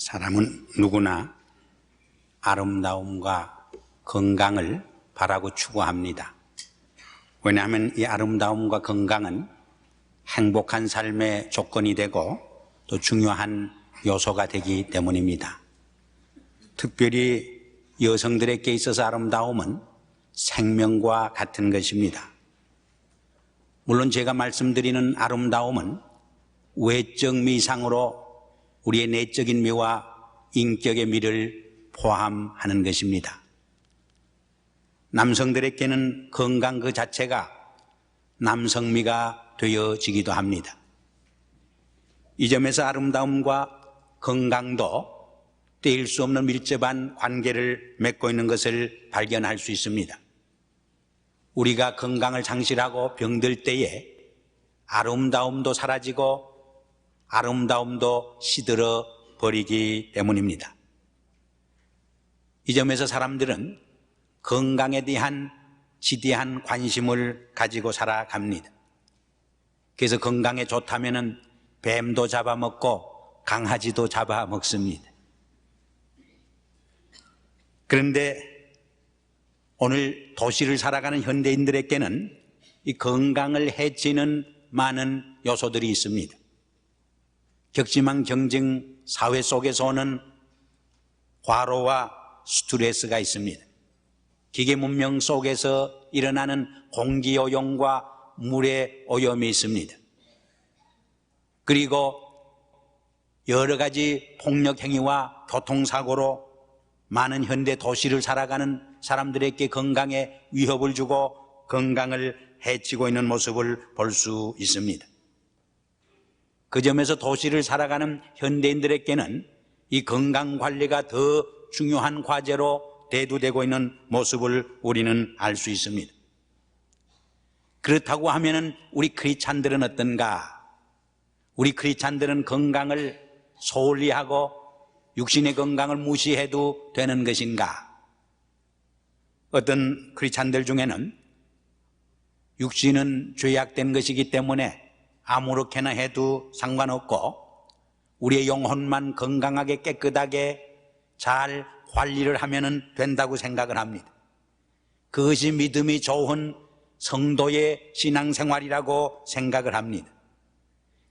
사람은 누구나 아름다움과 건강을 바라고 추구합니다. 왜냐하면 이 아름다움과 건강은 행복한 삶의 조건이 되고 또 중요한 요소가 되기 때문입니다. 특별히 여성들에게 있어서 아름다움은 생명과 같은 것입니다. 물론 제가 말씀드리는 아름다움은 외적 미 이상으로 우리의 내적인 미와 인격의 미를 포함하는 것입니다. 남성들에게는 건강 그 자체가 남성미가 되어지기도 합니다. 이 점에서 아름다움과 건강도 떼일 수 없는 밀접한 관계를 맺고 있는 것을 발견할 수 있습니다. 우리가 건강을 상실하고 병들 때에 아름다움도 사라지고 아름다움도 시들어 버리기 때문입니다. 이 점에서 사람들은 건강에 대한 지대한 관심을 가지고 살아갑니다. 그래서 건강에 좋다면은 뱀도 잡아먹고 강아지도 잡아먹습니다. 그런데 오늘 도시를 살아가는 현대인들에게는 이 건강을 해치는 많은 요소들이 있습니다. 격심한 경쟁 사회 속에서 오는 과로와 스트레스가 있습니다. 기계 문명 속에서 일어나는 공기 오염과 물의 오염이 있습니다. 그리고 여러 가지 폭력 행위와 교통사고로 많은 현대 도시를 살아가는 사람들에게 건강에 위협을 주고 건강을 해치고 있는 모습을 볼 수 있습니다. 그 점에서 도시를 살아가는 현대인들에게는 이 건강관리가 더 중요한 과제로 대두되고 있는 모습을 우리는 알 수 있습니다. 그렇다고 하면은 우리 크리스찬들은 어떤가? 우리 크리스찬들은 건강을 소홀히 하고 육신의 건강을 무시해도 되는 것인가? 어떤 크리스찬들 중에는 육신은 죄악된 것이기 때문에 아무렇게나 해도 상관없고 우리의 영혼만 건강하게 깨끗하게 잘 관리를 하면 된다고 생각을 합니다. 그것이 믿음이 좋은 성도의 신앙생활이라고 생각을 합니다.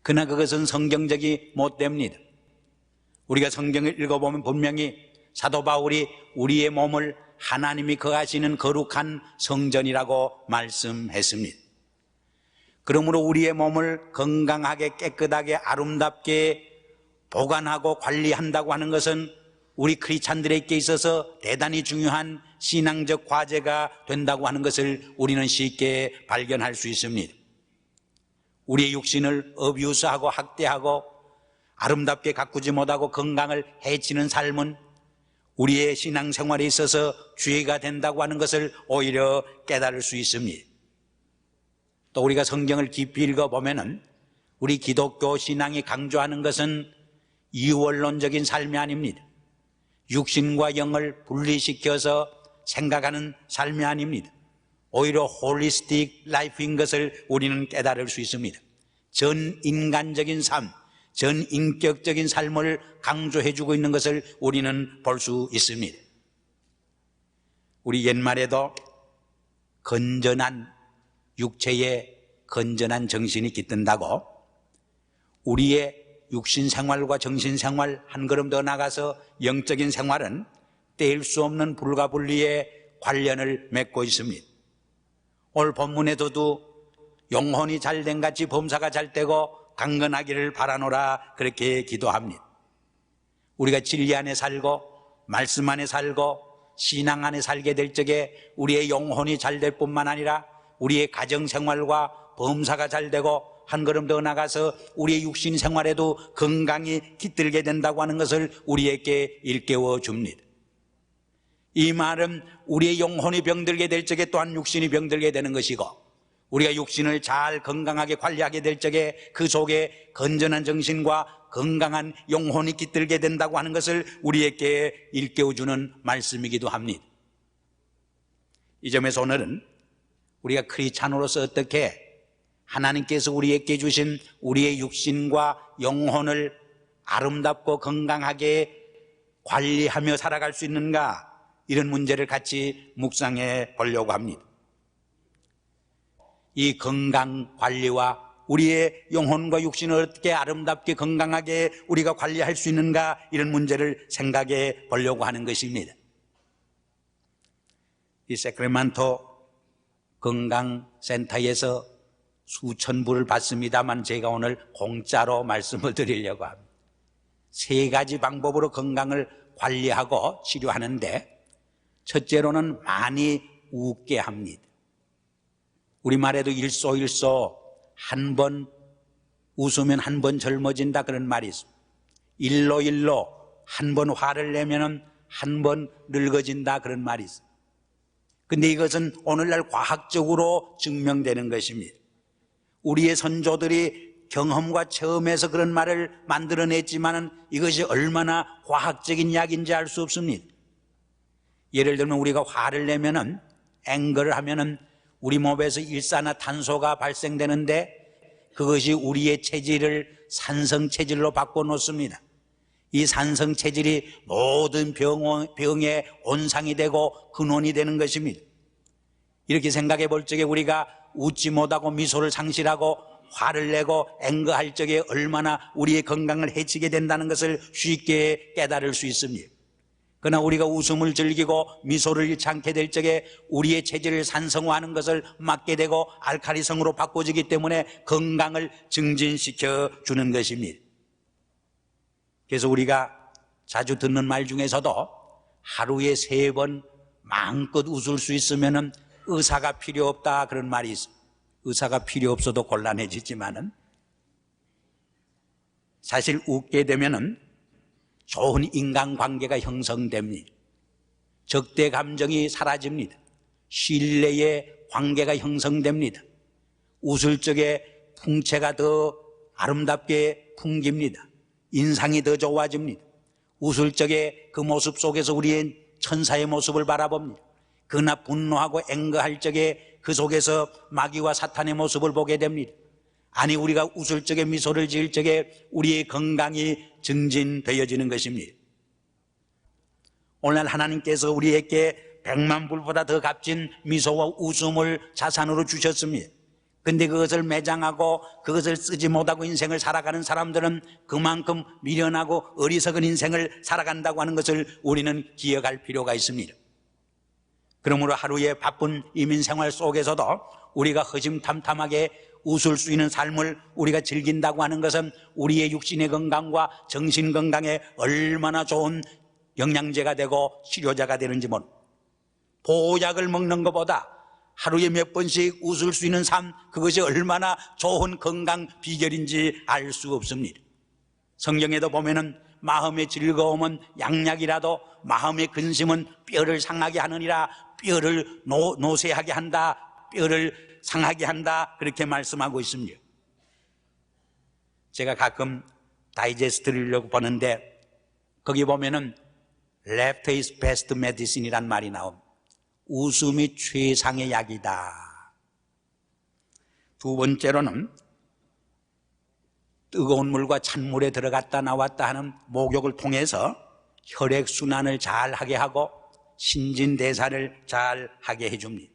그러나 그것은 성경적이 못됩니다. 우리가 성경을 읽어보면 분명히 사도 바울이 우리의 몸을 하나님이 거하시는 거룩한 성전이라고 말씀했습니다. 그러므로 우리의 몸을 건강하게 깨끗하게 아름답게 보관하고 관리한다고 하는 것은 우리 크리스찬들에게 있어서 대단히 중요한 신앙적 과제가 된다고 하는 것을 우리는 쉽게 발견할 수 있습니다. 우리의 육신을 어뷰스하고 학대하고 아름답게 가꾸지 못하고 건강을 해치는 삶은 우리의 신앙생활에 있어서 죄가 된다고 하는 것을 오히려 깨달을 수 있습니다. 또 우리가 성경을 깊이 읽어보면은 우리 기독교 신앙이 강조하는 것은 이원론적인 삶이 아닙니다. 육신과 영을 분리시켜서 생각하는 삶이 아닙니다. 오히려 홀리스틱 라이프인 것을 우리는 깨달을 수 있습니다. 전 인간적인 삶, 전 인격적인 삶을 강조해주고 있는 것을 우리는 볼 수 있습니다. 우리 옛말에도 건전한 육체에 건전한 정신이 깃든다고 우리의 육신 생활과 정신 생활 한 걸음 더 나가서 영적인 생활은 뗄 수 없는 불가분리의 관련을 맺고 있습니다. 오늘 본문에서도 영혼이 잘된 같이 범사가 잘되고 강건하기를 바라노라 그렇게 기도합니다. 우리가 진리 안에 살고 말씀 안에 살고 신앙 안에 살게 될 적에 우리의 영혼이 잘될 뿐만 아니라 우리의 가정생활과 범사가 잘되고 한 걸음 더 나가서 우리의 육신 생활에도 건강이 깃들게 된다고 하는 것을 우리에게 일깨워 줍니다. 이 말은 우리의 영혼이 병들게 될 적에 또한 육신이 병들게 되는 것이고 우리가 육신을 잘 건강하게 관리하게 될 적에 그 속에 건전한 정신과 건강한 영혼이 깃들게 된다고 하는 것을 우리에게 일깨워주는 말씀이기도 합니다. 이 점에서 오늘은 우리가 크리스찬으로서 어떻게 하나님께서 우리에게 주신 우리의 육신과 영혼을 아름답고 건강하게 관리하며 살아갈 수 있는가, 이런 문제를 같이 묵상해 보려고 합니다. 이 건강 관리와 우리의 영혼과 육신을 어떻게 아름답게 건강하게 우리가 관리할 수 있는가, 이런 문제를 생각해 보려고 하는 것입니다. 이 세크라멘토 건강센터에서 수천 불을 받습니다만 제가 오늘 공짜로 말씀을 드리려고 합니다. 3가지 방법으로 건강을 관리하고 치료하는데, 첫째로는 많이 웃게 합니다. 우리말에도 일소일소, 한 번 웃으면 한 번 젊어진다, 그런 말이 있습니다. 일로일로, 한 번 화를 내면 한 번 늙어진다, 그런 말이 있습니다. 근데 이것은 오늘날 과학적으로 증명되는 것입니다. 우리의 선조들이 경험과 체험에서 그런 말을 만들어냈지만은 이것이 얼마나 과학적인 이야기인지 알 수 없습니다. 예를 들면 우리가 화를 내면은, 앵거를 하면은 우리 몸에서 일산화탄소가 발생되는데, 그것이 우리의 체질을 산성체질로 바꿔놓습니다. 이 산성체질이 모든 병의 온상이 되고 근원이 되는 것입니다. 이렇게 생각해 볼 적에 우리가 웃지 못하고 미소를 상실하고 화를 내고 앵거할 적에 얼마나 우리의 건강을 해치게 된다는 것을 쉽게 깨달을 수 있습니다. 그러나 우리가 웃음을 즐기고 미소를 잃지 않게 될 적에 우리의 체질을 산성화하는 것을 막게 되고 알칼리성으로 바꿔지기 때문에 건강을 증진시켜 주는 것입니다. 그래서 우리가 자주 듣는 말 중에서도 하루에 3번 마음껏 웃을 수 있으면 의사가 필요 없다, 그런 말이 있습니다. 의사가 필요 없어도 곤란해지지만은, 사실 웃게 되면은 좋은 인간관계가 형성됩니다. 적대 감정이 사라집니다. 신뢰의 관계가 형성됩니다. 웃을 적에 풍채가 더 아름답게 풍깁니다. 인상이 더 좋아집니다. 웃을 적에 그 모습 속에서 우리의 천사의 모습을 바라봅니다. 그러나 분노하고 앵거할 적에 그 속에서 마귀와 사탄의 모습을 보게 됩니다. 아니, 우리가 웃을 적에 미소를 지을 적에 우리의 건강이 증진되어지는 것입니다. 오늘 하나님께서 우리에게 100만 불보다 더 값진 미소와 웃음을 자산으로 주셨습니다. 근데 그것을 매장하고 그것을 쓰지 못하고 인생을 살아가는 사람들은 그만큼 미련하고 어리석은 인생을 살아간다고 하는 것을 우리는 기억할 필요가 있습니다. 그러므로 하루의 바쁜 이민생활 속에서도 우리가 허심탄탄하게 웃을 수 있는 삶을 우리가 즐긴다고 하는 것은 우리의 육신의 건강과 정신 건강에 얼마나 좋은 영양제가 되고 치료자가 되는지 모릅니다. 보약을 먹는 것보다 하루에 몇 번씩 웃을 수 있는 삶, 그것이 얼마나 좋은 건강 비결인지 알 수 없습니다. 성경에도 보면은 마음의 즐거움은 양약이라도 마음의 근심은 뼈를 상하게 하느니라, 뼈를 노쇠하게 한다, 뼈를 상하게 한다, 그렇게 말씀하고 있습니다. 제가 가끔 다이제스트를 보는데 거기 보면은 Laughter is best medicine 이란 말이 나옵니다. 웃음이 최상의 약이다. 2번째로는 뜨거운 물과 찬물에 들어갔다 나왔다 하는 목욕을 통해서 혈액순환을 잘 하게 하고 신진대사를 잘 하게 해줍니다.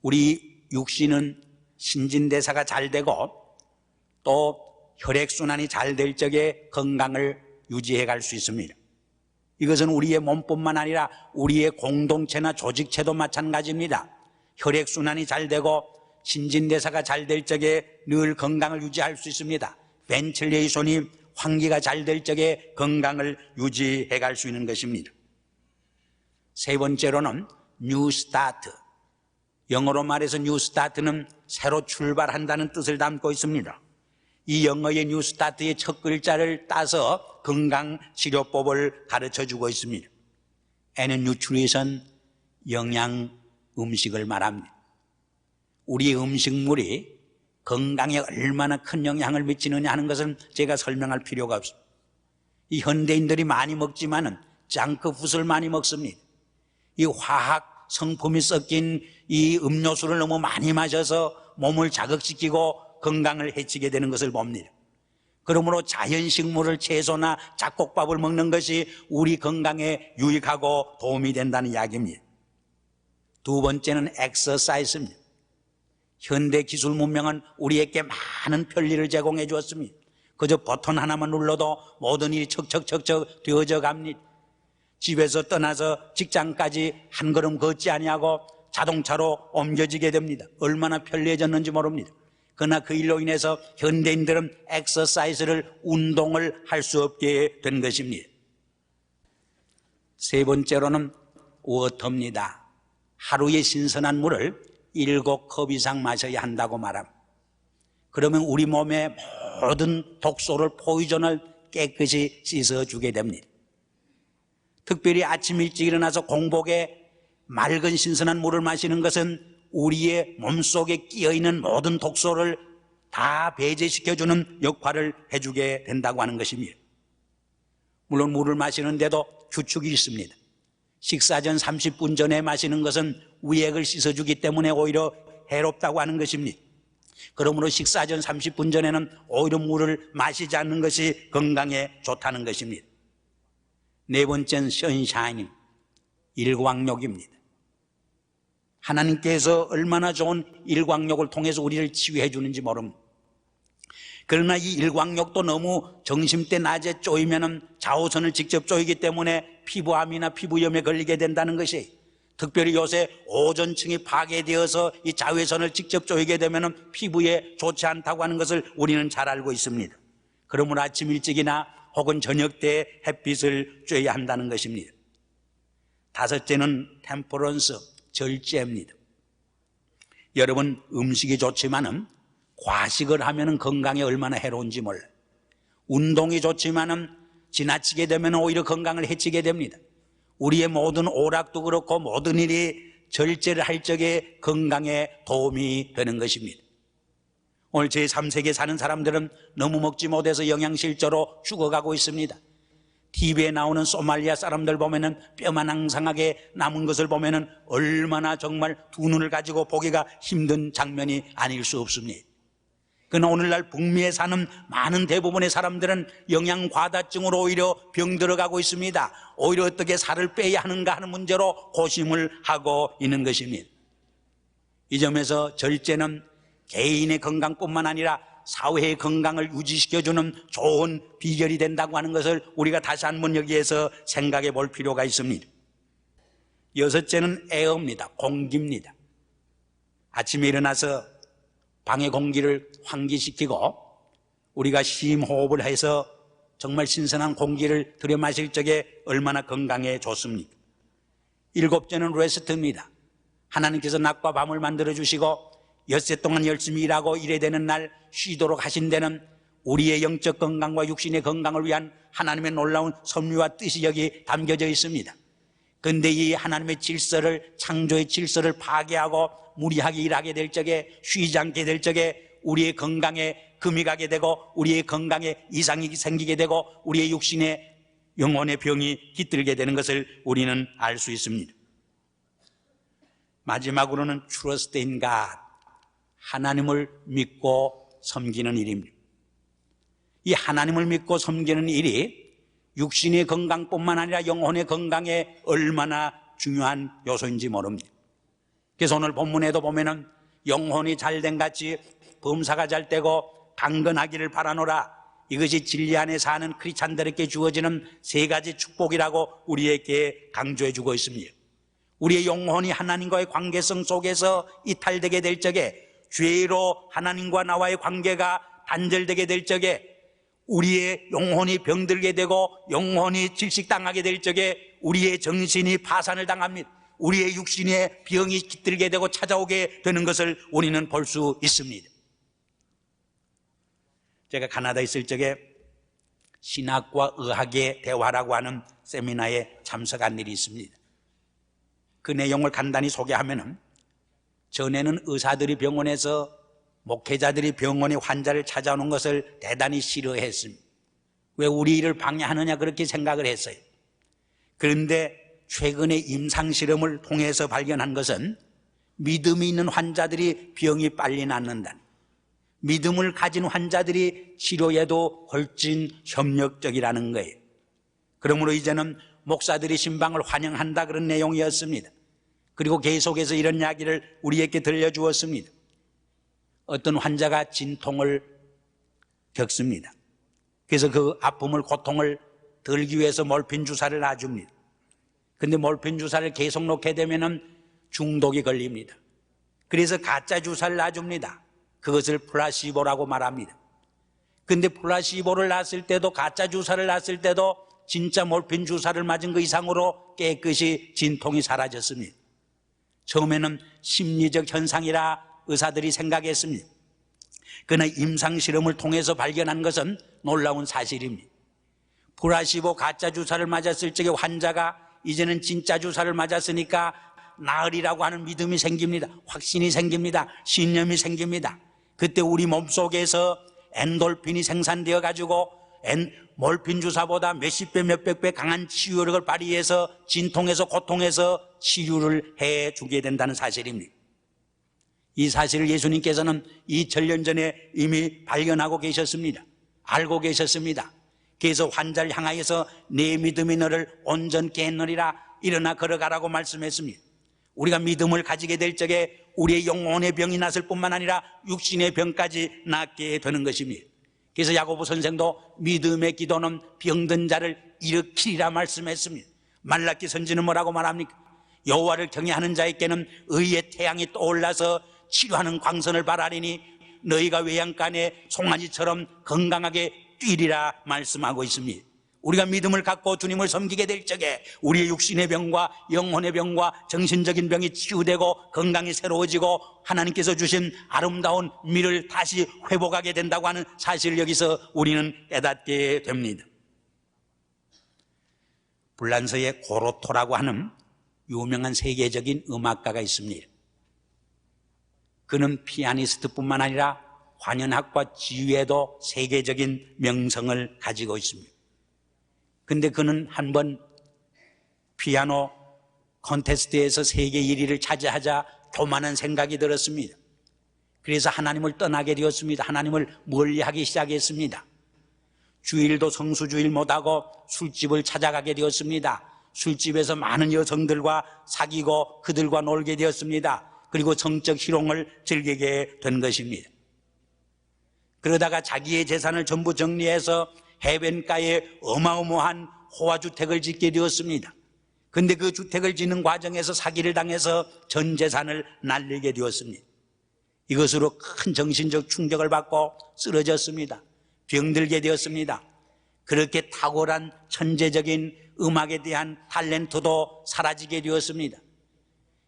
우리 육신은 신진대사가 잘 되고 또 혈액순환이 잘 될 적에 건강을 유지해 갈 수 있습니다. 이것은 우리의 몸뿐만 아니라 우리의 공동체나 조직체도 마찬가지입니다. 혈액순환이 잘 되고 신진대사가 잘 될 적에 늘 건강을 유지할 수 있습니다. 벤틸레이션이 환기가 잘 될 적에 건강을 유지해 갈 수 있는 것입니다. 3번째로는 뉴 스타트. 영어로 말해서 뉴 스타트는 새로 출발한다는 뜻을 담고 있습니다. 이 영어의 뉴 스타트의 첫 글자를 따서 건강치료법을 가르쳐주고 있습니다. And nutrition, 영양 음식을 말합니다. 우리의 음식물이 건강에 얼마나 큰 영향을 미치느냐 하는 것은 제가 설명할 필요가 없습니다. 이 현대인들이 많이 먹지만은 장크푸드를 많이 먹습니다. 이 화학 성품이 섞인 이 음료수를 너무 많이 마셔서 몸을 자극시키고 건강을 해치게 되는 것을 봅니다. 그러므로 자연식물을 채소나 잡곡밥을 먹는 것이 우리 건강에 유익하고 도움이 된다는 이야기입니다. 두 번째는 엑서사이즈입니다. 현대 기술 문명은 우리에게 많은 편리를 제공해 주었습니다. 그저 버튼 하나만 눌러도 모든 일이 척척척척 되어져 갑니다. 집에서 떠나서 직장까지 한 걸음 걷지 아니하고 자동차로 옮겨지게 됩니다. 얼마나 편리해졌는지 모릅니다. 그러나 그 일로 인해서 현대인들은 엑서사이즈를, 운동을 할 수 없게 된 것입니다. 세 번째로는 워터입니다. 하루에 신선한 물을 7컵 이상 마셔야 한다고 말합니다. 그러면 우리 몸의 모든 독소를, 포이전을 깨끗이 씻어주게 됩니다. 특별히 아침 일찍 일어나서 공복에 맑은 신선한 물을 마시는 것은 우리의 몸속에 끼어있는 모든 독소를 다 배제시켜주는 역할을 해주게 된다고 하는 것입니다. 물론 물을 마시는데도 규칙이 있습니다. 식사 전 30분 전에 마시는 것은 위액을 씻어주기 때문에 오히려 해롭다고 하는 것입니다. 그러므로 식사 전 30분 전에는 오히려 물을 마시지 않는 것이 건강에 좋다는 것입니다. 네 번째는 선샤인, 일광욕입니다. 하나님께서 얼마나 좋은 일광욕을 통해서 우리를 치유해 주는지 모릅니다. 그러나 이 일광욕도 너무 정심때 낮에 쪼이면 자외선을 직접 쪼이기 때문에 피부암이나 피부염에 걸리게 된다는 것이, 특별히 요새 오존층이 파괴되어서 이 자외선을 직접 쪼이게 되면 피부에 좋지 않다고 하는 것을 우리는 잘 알고 있습니다. 그러므로 아침 일찍이나 혹은 저녁 때 햇빛을 쬐야 한다는 것입니다. 다섯째는 템퍼런스, 절제입니다. 여러분, 음식이 좋지만은 과식을 하면은 건강에 얼마나 해로운지 몰라요. 운동이 좋지만은 지나치게 되면 오히려 건강을 해치게 됩니다. 우리의 모든 오락도 그렇고 모든 일이 절제를 할 적에 건강에 도움이 되는 것입니다. 오늘 제3세계에 사는 사람들은 너무 먹지 못해서 영양실조로 죽어가고 있습니다. TV에 나오는 소말리아 사람들 보면은 뼈만 앙상하게 남은 것을 보면은 얼마나 정말 두 눈을 가지고 보기가 힘든 장면이 아닐 수 없습니다. 그러나 오늘날 북미에 사는 많은 대부분의 사람들은 영양 과다증으로 오히려 병들어가고 있습니다. 오히려 어떻게 살을 빼야 하는가 하는 문제로 고심을 하고 있는 것입니다. 이 점에서 절제는 개인의 건강뿐만 아니라 사회의 건강을 유지시켜주는 좋은 비결이 된다고 하는 것을 우리가 다시 한번 여기에서 생각해 볼 필요가 있습니다. 여섯째는 에어입니다. 공기입니다. 아침에 일어나서 방의 공기를 환기시키고 우리가 심호흡을 해서 정말 신선한 공기를 들여 마실 적에 얼마나 건강에 좋습니까? 일곱째는 레스트입니다. 하나님께서 낮과 밤을 만들어 주시고 엿새 동안 열심히 일하고 일해야 되는 날 쉬도록 하신 데는 우리의 영적 건강과 육신의 건강을 위한 하나님의 놀라운 섭리와 뜻이 여기 담겨져 있습니다. 그런데 이 하나님의 질서를, 창조의 질서를 파괴하고 무리하게 일하게 될 적에, 쉬지 않게 될 적에 우리의 건강에 금이 가게 되고 우리의 건강에 이상이 생기게 되고 우리의 육신의 영혼의 병이 깃들게 되는 것을 우리는 알 수 있습니다. 마지막으로는 Trust in God, 하나님을 믿고 섬기는 일입니다. 이 하나님을 믿고 섬기는 일이 육신의 건강뿐만 아니라 영혼의 건강에 얼마나 중요한 요소인지 모릅니다. 그래서 오늘 본문에도 보면은 영혼이 잘된 같이 범사가 잘 되고 강건하기를 바라노라, 이것이 진리 안에 사는 크리스찬들에게 주어지는 세 가지 축복이라고 우리에게 강조해 주고 있습니다. 우리의 영혼이 하나님과의 관계성 속에서 이탈되게 될 적에, 죄로 하나님과 나와의 관계가 단절되게 될 적에, 우리의 영혼이 병들게 되고 영혼이 질식당하게 될 적에 우리의 정신이 파산을 당합니다. 우리의 육신의 병이 깃들게 되고 찾아오게 되는 것을 우리는 볼 수 있습니다. 제가 가나다에 있을 적에 신학과 의학의 대화라고 하는 세미나에 참석한 일이 있습니다. 그 내용을 간단히 소개하면은, 전에는 의사들이 병원에서, 목회자들이 병원에 환자를 찾아오는 것을 대단히 싫어했습니다. 왜 우리 일을 방해하느냐 그렇게 생각을 했어요. 그런데 최근에 임상실험을 통해서 발견한 것은 믿음이 있는 환자들이 병이 빨리 낫는다. 믿음을 가진 환자들이 치료에도 훨씬 협력적이라는 거예요. 그러므로 이제는 목사들이 신방을 환영한다 그런 내용이었습니다. 그리고 계속해서 이런 이야기를 우리에게 들려주었습니다. 어떤 환자가 진통을 겪습니다. 그래서 그 아픔을, 고통을 덜기 위해서 몰핀 주사를 놔줍니다. 근데 몰핀 주사를 계속 놓게 되면 중독이 걸립니다. 그래서 가짜 주사를 놔줍니다. 그것을 플라시보라고 말합니다. 근데 플라시보를 놨을 때도, 가짜 주사를 놨을 때도 진짜 몰핀 주사를 맞은 그 이상으로 깨끗이 진통이 사라졌습니다. 처음에는 심리적 현상이라 의사들이 생각했습니다. 그러나 임상실험을 통해서 발견한 것은 놀라운 사실입니다. 플라시보 가짜 주사를 맞았을 적에 환자가 이제는 진짜 주사를 맞았으니까 나으리라고 하는 믿음이 생깁니다. 확신이 생깁니다. 신념이 생깁니다. 그때 우리 몸속에서 엔돌핀이 생산되어 가지고 몰핀 주사보다 몇십 배 몇백 배 강한 치유력을 발휘해서 진통에서, 고통에서 치유를 해주게 된다는 사실입니다. 이 사실을 예수님께서는 2000년 전에 이미 발견하고 계셨습니다. 알고 계셨습니다. 그래서 환자를 향하여서 내 믿음이 너를 온전케 했느니라, 일어나 걸어가라고 말씀했습니다. 우리가 믿음을 가지게 될 적에 우리의 영혼의 병이 났을 뿐만 아니라 육신의 병까지 낫게 되는 것입니다. 그래서 야고보 선생도 믿음의 기도는 병든 자를 일으키리라 말씀했습니다. 말라기 선지는 뭐라고 말합니까? 여호와를 경외하는 자에게는 의의 태양이 떠올라서 치료하는 광선을 바라리니 너희가 외양간에 송아지처럼 건강하게 뛰리라 말씀하고 있습니다. 우리가 믿음을 갖고 주님을 섬기게 될 적에 우리의 육신의 병과 영혼의 병과 정신적인 병이 치유되고 건강이 새로워지고 하나님께서 주신 아름다운 미를 다시 회복하게 된다고 하는 사실을 여기서 우리는 깨닫게 됩니다. 불란서의 고로토라고 하는 유명한 세계적인 음악가가 있습니다. 그는 피아니스트뿐만 아니라 환연학과 지휘에도 세계적인 명성을 가지고 있습니다. 근데 그는 한번 피아노 콘테스트에서 세계 1위를 차지하자 교만한 생각이 들었습니다. 그래서 하나님을 떠나게 되었습니다. 하나님을 멀리하기 시작했습니다. 주일도 성수주일 못하고 술집을 찾아가게 되었습니다. 술집에서 많은 여성들과 사귀고 그들과 놀게 되었습니다. 그리고 성적 희롱을 즐기게 된 것입니다. 그러다가 자기의 재산을 전부 정리해서 해변가에 어마어마한 호화주택을 짓게 되었습니다. 그런데 그 주택을 짓는 과정에서 사기를 당해서 전 재산을 날리게 되었습니다. 이것으로 큰 정신적 충격을 받고 쓰러졌습니다. 병들게 되었습니다. 그렇게 탁월한 천재적인 음악에 대한 탤런트도 사라지게 되었습니다.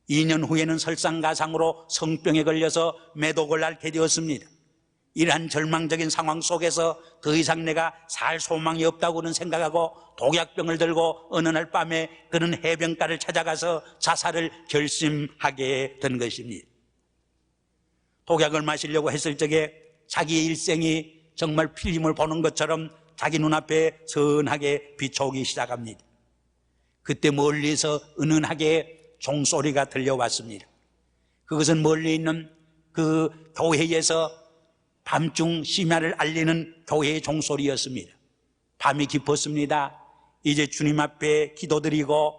2년 후에는 설상가상으로 성병에 걸려서 매독을 앓게 되었습니다. 이러한 절망적인 상황 속에서 더 이상 내가 살 소망이 없다고는 생각하고 독약병을 들고 어느 날 밤에 그는 해변가를 찾아가서 자살을 결심하게 된 것입니다. 독약을 마시려고 했을 적에 자기의 일생이 정말 필름을 보는 것처럼 자기 눈앞에 선하게 비춰오기 시작합니다. 그때 멀리서 은은하게 종소리가 들려왔습니다. 그것은 멀리 있는 그 교회에서 밤중 심야를 알리는 교회의 종소리였습니다. 밤이 깊었습니다. 이제 주님 앞에 기도드리고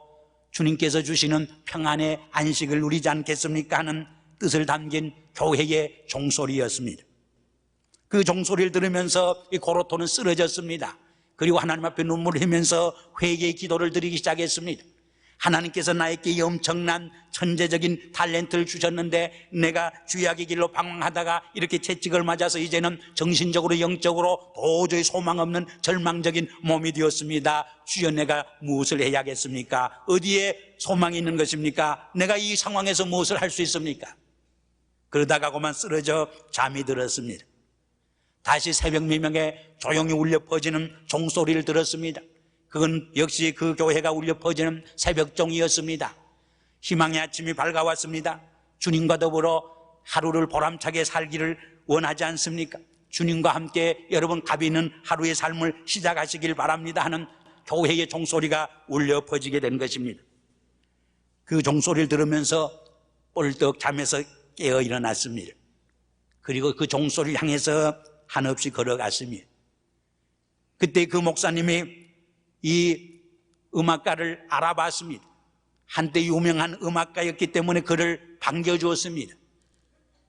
주님께서 주시는 평안의 안식을 누리지 않겠습니까 하는 뜻을 담긴 교회의 종소리였습니다. 그 종소리를 들으면서 이 고로토는 쓰러졌습니다. 그리고 하나님 앞에 눈물을 흘리면서 회개의 기도를 드리기 시작했습니다. 하나님께서 나에게 이 엄청난 천재적인 탤런트를 주셨는데 내가 죄악의 길로 방황하다가 이렇게 채찍을 맞아서 이제는 정신적으로 영적으로 도저히 소망 없는 절망적인 몸이 되었습니다. 주여, 내가 무엇을 해야겠습니까? 어디에 소망이 있는 것입니까? 내가 이 상황에서 무엇을 할 수 있습니까? 그러다가 그만 쓰러져 잠이 들었습니다. 다시 새벽 미명에 조용히 울려 퍼지는 종소리를 들었습니다. 그건 역시 그 교회가 울려 퍼지는 새벽종이었습니다. 희망의 아침이 밝아왔습니다. 주님과 더불어 하루를 보람차게 살기를 원하지 않습니까? 주님과 함께 여러분 값 있는 하루의 삶을 시작하시길 바랍니다 하는 교회의 종소리가 울려 퍼지게 된 것입니다. 그 종소리를 들으면서 뻘떡 잠에서 깨어 일어났습니다. 그리고 그 종소리를 향해서 한없이 걸어갔습니다. 그때 그 목사님이 이 음악가를 알아봤습니다. 한때 유명한 음악가였기 때문에 그를 반겨주었습니다.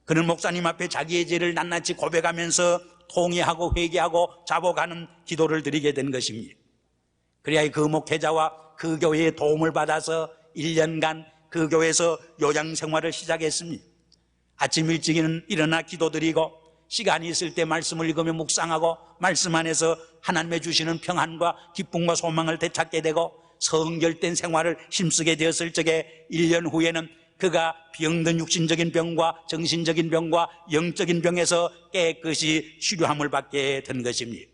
그는 목사님 앞에 자기의 죄를 낱낱이 고백하면서 통회하고 회개하고 자복하는 기도를 드리게 된 것입니다. 그래야 그 목회자와 그 교회의 도움을 받아서 1년간 그 교회에서 요양 생활을 시작했습니다. 아침 일찍은 일어나 기도드리고 시간이 있을 때 말씀을 읽으며 묵상하고 말씀 안에서 하나님의 주시는 평안과 기쁨과 소망을 되찾게 되고 성결된 생활을 힘쓰게 되었을 적에 1년 후에는 그가 병든 육신적인 병과 정신적인 병과 영적인 병에서 깨끗이 치료함을 받게 된 것입니다.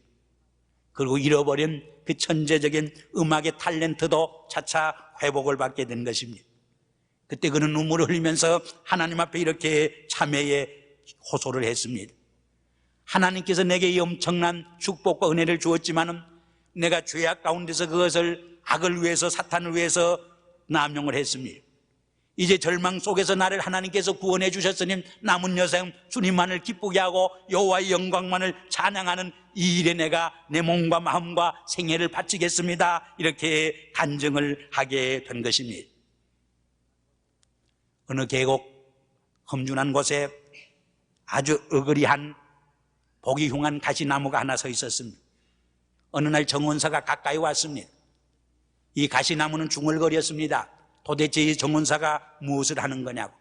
그리고 잃어버린 그 천재적인 음악의 탤런트도 차차 회복을 받게 된 것입니다. 그때 그는 눈물을 흘리면서 하나님 앞에 이렇게 참회의 호소를 했습니다. 하나님께서 내게 이 엄청난 축복과 은혜를 주었지만은 내가 죄악 가운데서 그것을 악을 위해서 사탄을 위해서 남용을 했습니다. 이제 절망 속에서 나를 하나님께서 구원해 주셨으니 남은 여생 주님만을 기쁘게 하고 여호와의 영광만을 찬양하는 이 일에 내가 내 몸과 마음과 생애를 바치겠습니다. 이렇게 간증을 하게 된 것입니다. 어느 계곡 험준한 곳에 아주 어그리한 보기 흉한 가시나무가 하나 서 있었습니다. 어느 날 정원사가 가까이 왔습니다. 이 가시나무는 중얼거렸습니다. 도대체 이 정원사가 무엇을 하는 거냐고.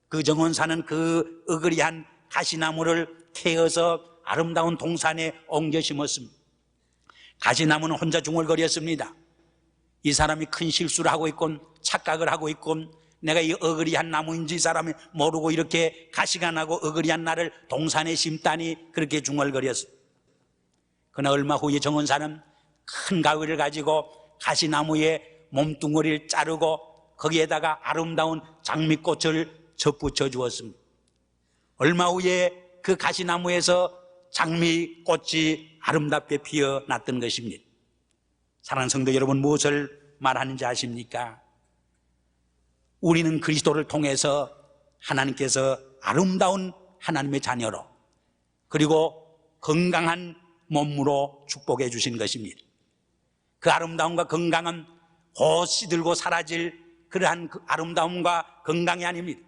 그 정원사는 그 어그리한 가시나무를 태워서 아름다운 동산에 옮겨 심었습니다. 가시나무는 혼자 중얼거렸습니다. 이 사람이 큰 실수를 하고 있건 착각을 하고 있건 내가 이 어그리한 나무인지 이 사람이 모르고 이렇게 가시가 나고 어그리한 나를 동산에 심다니 그렇게 중얼거렸습니다. 그러나 얼마 후에 정원사는 큰 가위를 가지고 가시나무에 몸뚱어리를 자르고 거기에다가 아름다운 장미꽃을 접붙여 주었습니다. 얼마 후에 그 가시나무에서 장미꽃이 아름답게 피어났던 것입니다. 사랑하는 성도 여러분, 무엇을 말하는지 아십니까? 우리는 그리스도를 통해서 하나님께서 아름다운 하나님의 자녀로 그리고 건강한 몸으로 축복해 주신 것입니다. 그 아름다움과 건강은 곧 시들고 사라질 그러한 그 아름다움과 건강이 아닙니다.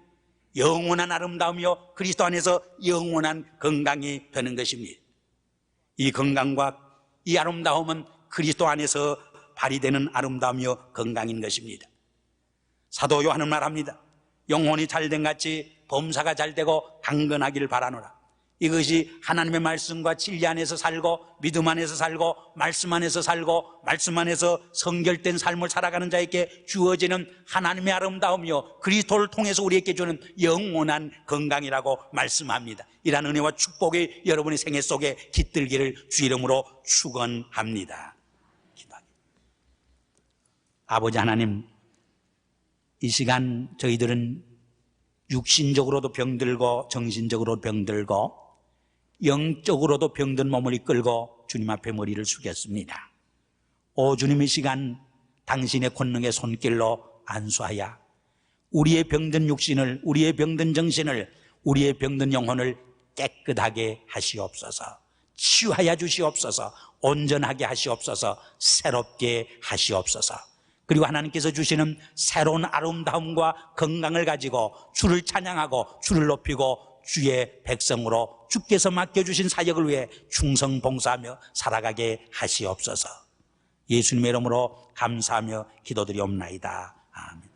영원한 아름다움이요 그리스도 안에서 영원한 건강이 되는 것입니다. 이 건강과 이 아름다움은 그리스도 안에서 발휘되는 아름다움이요 건강인 것입니다. 사도 요한은 말합니다. 영혼이 잘된 같이 범사가 잘되고 강건하기를 바라노라. 이것이 하나님의 말씀과 진리 안에서 살고 믿음 안에서 살고 말씀 안에서 살고 말씀 안에서 성결된 삶을 살아가는 자에게 주어지는 하나님의 아름다움이요 그리스도를 통해서 우리에게 주는 영원한 건강이라고 말씀합니다. 이러한 은혜와 축복이 여러분의 생애 속에 깃들기를 주 이름으로 축원합니다. 아버지 하나님, 이 시간 저희들은 육신적으로도 병들고 정신적으로도 병들고 영적으로도 병든 몸을 이끌고 주님 앞에 머리를 숙였습니다. 오 주님, 이 시간 당신의 권능의 손길로 안수하여 우리의 병든 육신을, 우리의 병든 정신을, 우리의 병든 영혼을 깨끗하게 하시옵소서. 치유하여 주시옵소서. 온전하게 하시옵소서. 새롭게 하시옵소서. 그리고 하나님께서 주시는 새로운 아름다움과 건강을 가지고 주를 찬양하고 주를 높이고 주의 백성으로 주께서 맡겨주신 사역을 위해 충성 봉사하며 살아가게 하시옵소서. 예수님의 이름으로 감사하며 기도드리옵나이다. 아멘.